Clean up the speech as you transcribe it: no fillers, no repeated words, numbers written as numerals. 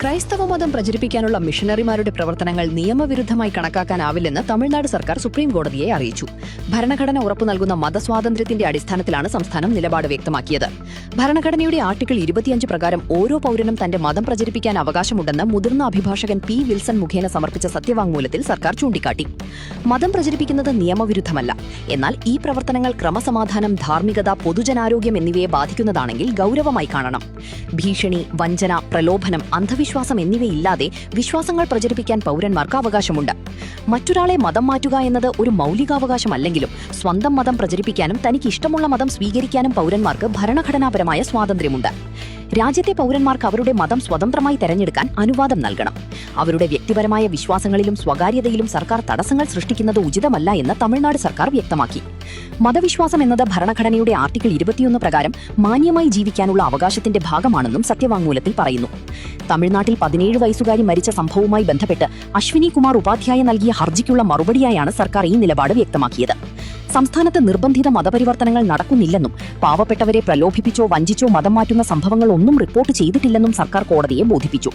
ക്രൈസ്തവ മതം പ്രചരിപ്പിക്കാനുള്ള മിഷനറിമാരുടെ പ്രവർത്തനങ്ങൾ നിയമവിരുദ്ധമായി കണക്കാക്കാനാവില്ലെന്ന് തമിഴ്നാട് സർക്കാർ സുപ്രീം കോടതിയെ അറിയിച്ചു. ഭരണഘടന ഉറപ്പു നൽകുന്ന മതസ്വാതന്ത്ര്യത്തിന്റെ അടിസ്ഥാനത്തിലാണ് സംസ്ഥാനം നിലപാട് വ്യക്തമാക്കിയത്. ഭരണഘടനയുടെ ആർട്ടിക്കിൾ 25 പ്രകാരം ഓരോ പൗരനും തന്റെ മതം പ്രചരിപ്പിക്കാൻ അവകാശമുണ്ടെന്ന് മുതിർന്ന അഭിഭാഷകൻ പി. വിൽസൺ മുഖേന സമർപ്പിച്ച സത്യവാങ്മൂലത്തിൽ സർക്കാർ ചൂണ്ടിക്കാട്ടി. മതം പ്രചരിപ്പിക്കുന്നത് നിയമവിരുദ്ധമല്ല. എന്നാൽ ഈ പ്രവർത്തനങ്ങൾ ക്രമസമാധാനം, ധാർമ്മികത, പൊതുജനാരോഗ്യം എന്നിവയെ ബാധിക്കുന്നതാണെങ്കിൽ ഗൌരവമായി കാണണം. ഭീഷണി, വഞ്ചന, പ്രലോഭനം, അന്ധവിശ്വാസം എന്നിവയില്ലാതെ വിശ്വാസങ്ങൾ പ്രചരിപ്പിക്കാൻ പൗരന്മാർക്ക് അവകാശമുണ്ട്. മറ്റൊരാളെ മതം മാറ്റുക എന്നത് ഒരു മൗലികാവകാശമല്ലെങ്കിലും സ്വന്തം മതം പ്രചരിപ്പിക്കാനും തനിക്ക് ഇഷ്ടമുള്ള മതം സ്വീകരിക്കാനും പൗരന്മാർക്ക് ഭരണഘടനാപരമായ സ്വാതന്ത്ര്യമുണ്ട്. രാജ്യത്തെ പൗരന്മാർക്ക് അവരുടെ മതം സ്വതന്ത്രമായി തെരഞ്ഞെടുക്കാൻ അനുവാദം നൽകണം. അവരുടെ വ്യക്തിപരമായ വിശ്വാസങ്ങളിലും സ്വകാര്യതയിലും സർക്കാർ തടസ്സങ്ങൾ സൃഷ്ടിക്കുന്നത് ഉചിതമല്ല എന്ന് തമിഴ്നാട് സർക്കാർ വ്യക്തമാക്കി. മതവിശ്വാസം എന്നത് ഭരണഘടനയുടെ ആർട്ടിക്കിൾ 21 പ്രകാരം മാന്യമായി ജീവിക്കാനുള്ള അവകാശത്തിന്റെ ഭാഗമാണെന്നും സത്യവാങ്മൂലത്തിൽ പറയുന്നു. തമിഴ്നാട്ടിൽ 17 വയസ്സുകാരി മരിച്ച സംഭവവുമായി ബന്ധപ്പെട്ട് അശ്വിനി കുമാർ ഉപാധ്യായ നൽകിയ ഹർജിക്കുള്ള മറുപടിയായാണ് സർക്കാർ ഈ നിലപാട് വ്യക്തമാക്കിയത്. സംസ്ഥാനത്ത് നിർബന്ധിത മതപരിവർത്തനങ്ങൾ നടക്കുന്നില്ലെന്നും പാവപ്പെട്ടവരെ പ്രലോഭിപ്പിച്ചോ വഞ്ചിച്ചോ മതം മാറ്റുന്ന സംഭവങ്ങൾ ഒന്നും റിപ്പോർട്ട് ചെയ്തിട്ടില്ലെന്നും സർക്കാർ കോടതിയെ ബോധിപ്പിച്ചു.